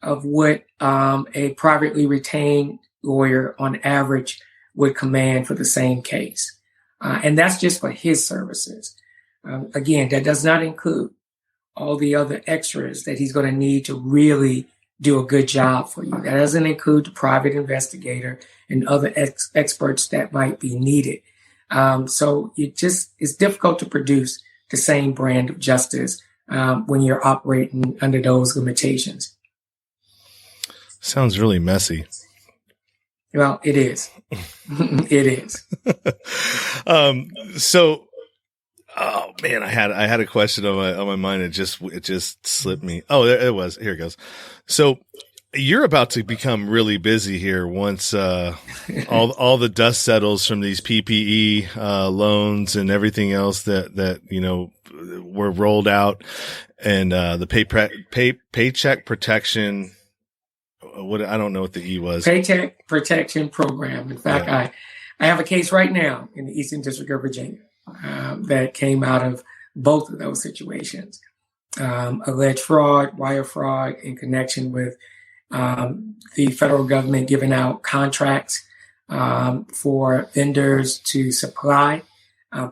of what a privately retained lawyer on average would command for the same case. And that's just for his services. Again, that does not include all the other extras that he's going to need to really do a good job for you. That doesn't include the private investigator and other experts that might be needed. So it's difficult to produce the same brand of justice when you're operating under those limitations. Sounds really messy. Well, it is. It is. So, oh man, I had a question on my mind. It just slipped me. Oh, there it was. Here it goes. So you're about to become really busy here once all the dust settles from these PPE loans and everything else that were rolled out, and the paycheck protection. I don't know what the E was. Paycheck protection program. In fact, I have a case right now in the Eastern District of Virginia that came out of both of those situations. Alleged fraud, wire fraud in connection with the federal government giving out contracts for vendors to supply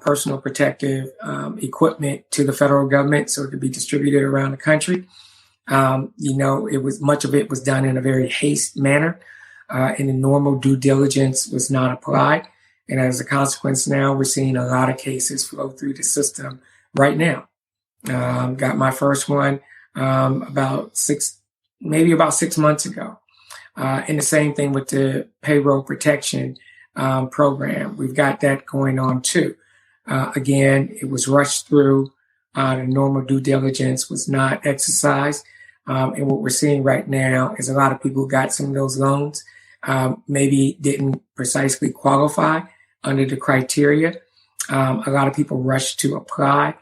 personal protective equipment to the federal government so it could be distributed around the country. Much of it was done in a very haste manner, and the normal due diligence was not applied. And as a consequence, now we're seeing a lot of cases flow through the system right now. Got my first one about 6 months ago. And the same thing with the payroll protection program. We've got that going on too. Again, it was rushed through. The normal due diligence was not exercised. And what we're seeing right now is a lot of people who got some of those loans maybe didn't precisely qualify under the criteria. A lot of people rushed to apply,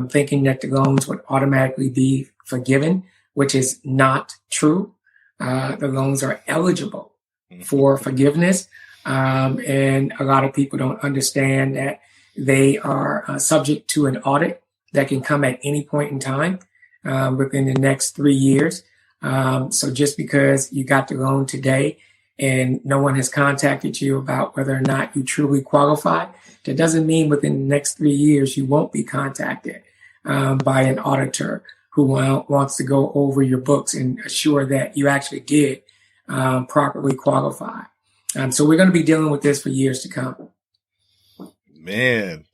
thinking that the loans would automatically be forgiven, which is not true. The loans are eligible for forgiveness. And a lot of people don't understand that they are subject to an audit that can come at any point in time within the next 3 years. So just because you got the loan today and no one has contacted you about whether or not you truly qualify, that doesn't mean within the next 3 years you won't be contacted by an auditor who wants to go over your books and assure that you actually did properly qualify. So we're going to be dealing with this for years to come. Man.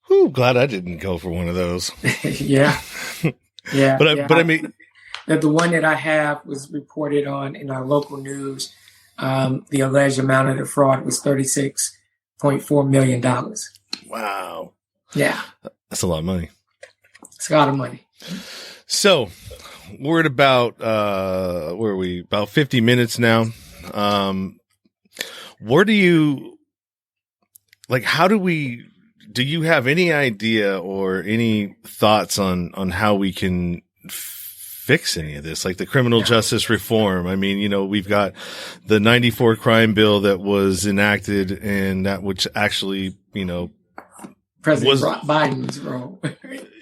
Whew, glad I didn't go for one of those. Yeah. Yeah. But I mean, the one that I have was reported on in our local news. The alleged amount of the fraud was $36.4 million. Wow. Yeah. That's a lot of money. It's a lot of money. So we're at about, where are we? About 50 minutes now. Where do you, like, how do you have any idea or any thoughts on how we can fix any of this, like the criminal justice reform? I mean, we've got the 94 crime bill that was enacted and that which actually, President Biden's role.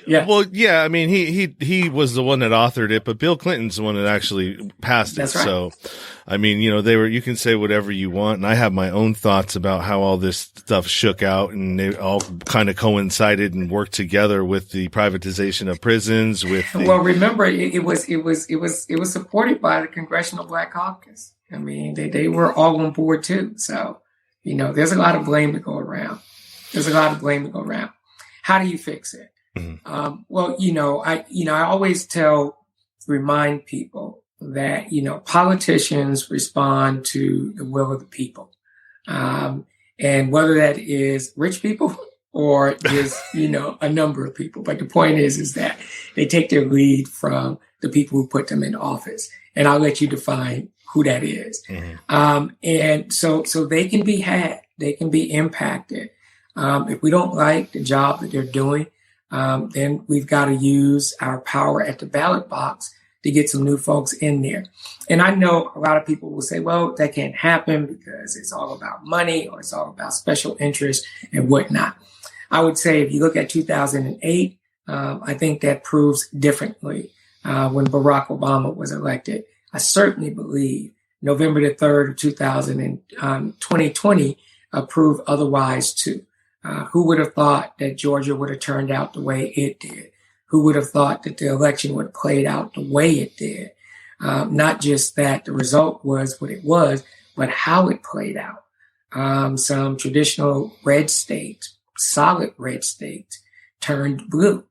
Yeah. Well, yeah. I mean, he was the one that authored it, but Bill Clinton's the one that actually passed it. That's right. So, I mean, you can say whatever you want. And I have my own thoughts about how all this stuff shook out, and they all kind of coincided and worked together with the privatization of prisons. Well, remember, it was supported by the Congressional Black Caucus. I mean, they were all on board too. So, there's a lot of blame to go around. How do you fix it? Mm-hmm. I always remind people that, politicians respond to the will of the people. And whether that is rich people or just, a number of people. But the point is that they take their lead from the people who put them in office. And I'll let you define who that is. Mm-hmm. And so they can be had, they can be impacted. If we don't like the job that they're doing, then we've got to use our power at the ballot box to get some new folks in there. And I know a lot of people will say, well, that can't happen because it's all about money or it's all about special interests and whatnot. I would say if you look at 2008, I think that proves differently when Barack Obama was elected. I certainly believe November the 3rd of 2020 proved otherwise too. Who would have thought that Georgia would have turned out the way it did? Who would have thought that the election would have played out the way it did? Not just that the result was what it was, but how it played out. Some traditional red states, solid red states, turned blue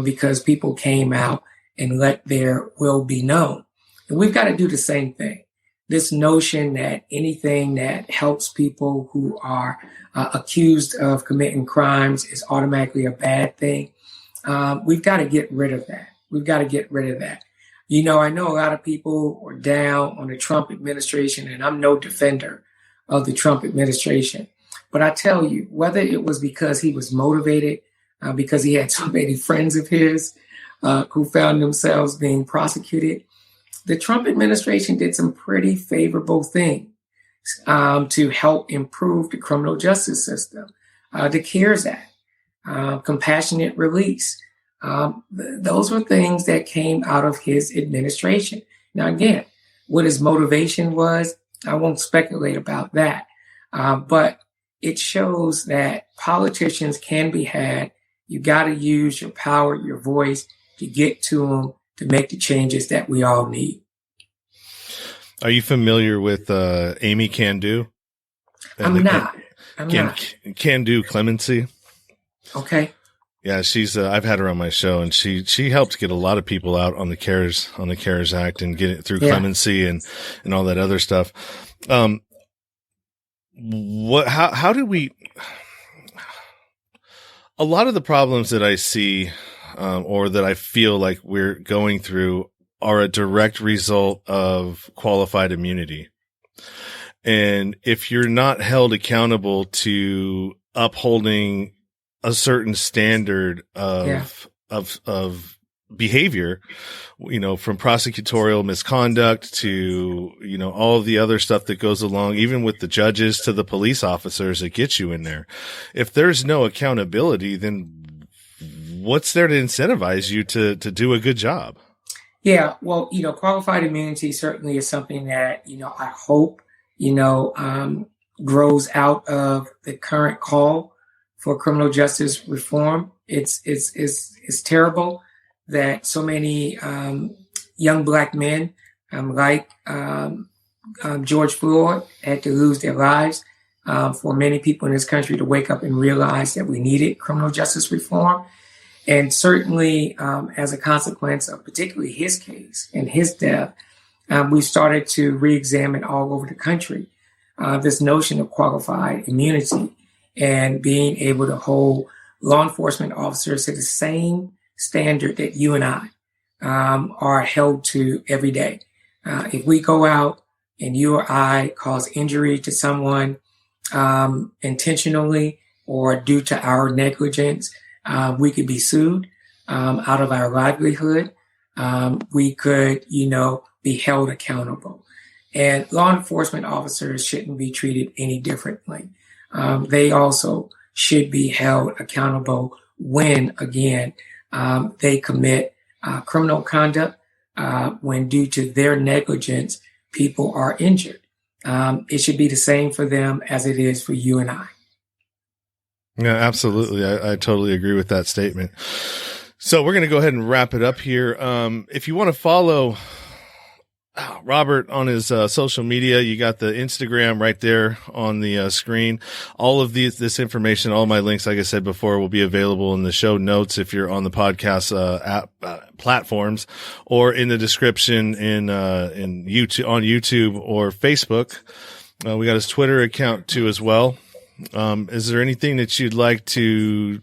because people came out and let their will be known. And we've got to do the same thing. This notion that anything that helps people who are accused of committing crimes is automatically a bad thing. We've got to get rid of that. I know a lot of people are down on the Trump administration, and I'm no defender of the Trump administration. But I tell you, whether it was because he was motivated, because he had so many friends of his who found themselves being prosecuted, the Trump administration did some pretty favorable things to help improve the criminal justice system. The CARES Act, compassionate release. Those were things that came out of his administration. Now, again, what his motivation was, I won't speculate about that. But it shows that politicians can be had. You got to use your power, your voice to get to them, to make the changes that we all need. Are you familiar with Amy Can Do? I'm not. Can do clemency. Okay. Yeah, she's. I've had her on my show, and she helped get a lot of people out on the CARES Act and get it through clemency and all that other stuff. How do we? A lot of the problems that I see, or that I feel like we're going through, are a direct result of qualified immunity. And if you're not held accountable to upholding a certain standard of behavior, from prosecutorial misconduct to, all of the other stuff that goes along, even with the judges to the police officers that get you in there. If there's no accountability, then what's there to incentivize you to do a good job? Yeah, well, qualified immunity certainly is something that, I hope, grows out of the current call for criminal justice reform. It's terrible that so many young Black men, like George Floyd, had to lose their lives. For many people in this country to wake up and realize that we needed criminal justice reform. And certainly, as a consequence of particularly his case and his death, we started to re-examine all over the country this notion of qualified immunity and being able to hold law enforcement officers to the same standard that you and I are held to every day. If we go out and you or I cause injury to someone intentionally or due to our negligence, we could be sued out of our livelihood. We could, be held accountable. And law enforcement officers shouldn't be treated any differently. They also should be held accountable when, again, they commit criminal conduct, when due to their negligence, people are injured. It should be the same for them as it is for you and I. Yeah, absolutely. I totally agree with that statement. So we're going to go ahead and wrap it up here. If you want to follow Robert on his social media, you got the Instagram right there on the screen. All of this information, all my links, like I said before, will be available in the show notes if you're on the podcast app platforms, or in the description in YouTube, on YouTube or Facebook. We got his Twitter account too as well. Is there anything that you'd like to,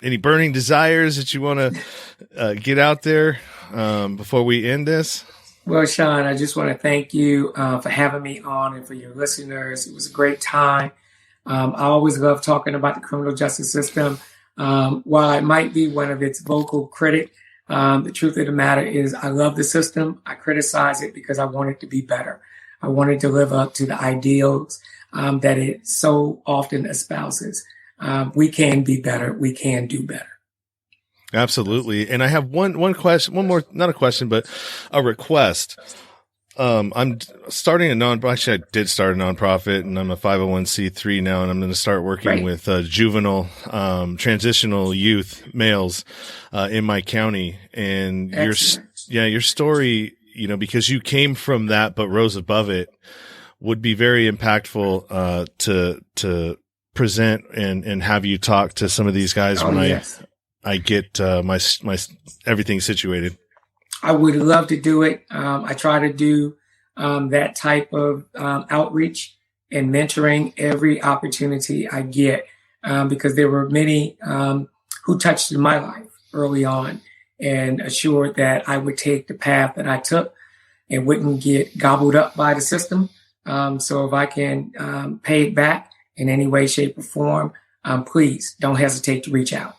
any burning desires that you want to get out there before we end this? Well, Sean, I just want to thank you for having me on, and for your listeners. It was a great time. I always love talking about the criminal justice system. While I might be one of its vocal critics, the truth of the matter is I love the system. I criticize it because I want it to be better. I want it to live up to the ideals that it so often espouses. We can be better. We can do better. Absolutely. And I have one question, one more, not a question, but a request. I'm starting actually I did start a nonprofit, and I'm a 501c3 now, and I'm going to start working with juvenile, transitional youth males, in my county. And your story, because you came from that, but rose above it, would be very impactful, to present and have you talk to some of these guys I get my everything situated. I would love to do it. I try to do that type of outreach and mentoring every opportunity I get, because there were many who touched my life early on and assured that I would take the path that I took and wouldn't get gobbled up by the system. So if I can pay it back in any way, shape, or form, please don't hesitate to reach out.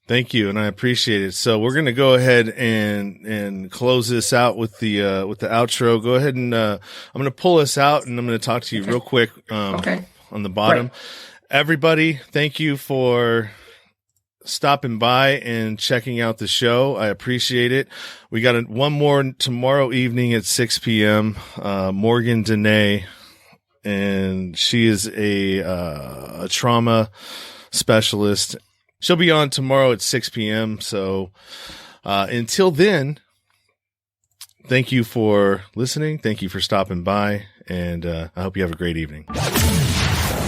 Thank you, and I appreciate it. So we're going to go ahead and close this out with the outro. Go ahead and I'm going to pull us out, and I'm going to talk to you real quick on the bottom. Right. Everybody, thank you for stopping by and checking out the show. I appreciate it. We got one more tomorrow evening at 6 p.m. Morgan Dene, and she is a trauma specialist. She'll be on tomorrow at 6 p.m. So until then, thank you for listening. Thank you for stopping by. And I hope you have a great evening.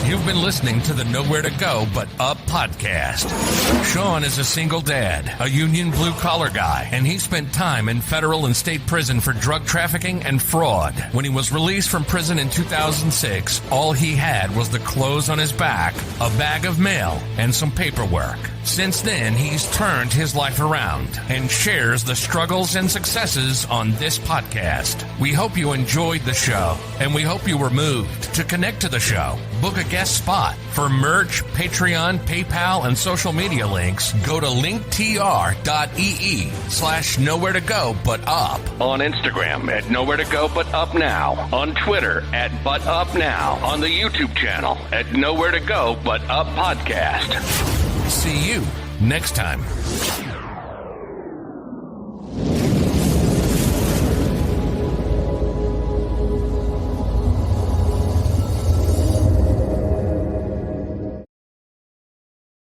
You've been listening to the Nowhere to Go But Up podcast. Sean is a single dad, a union blue-collar guy, and he spent time in federal and state prison for drug trafficking and fraud. When he was released from prison in 2006, all he had was the clothes on his back, a bag of mail, and some paperwork. Since then, he's turned his life around and shares the struggles and successes on this podcast. We hope you enjoyed the show, and we hope you were moved. To connect to the show, book a guest spot. For merch, Patreon, PayPal, and social media links, go to linktr.ee/nowhere to go but up. On Instagram at Nowhere to Go But Up Now. On Twitter at But Up Now. On the YouTube channel at Nowhere to Go But Up Podcast. See you next time.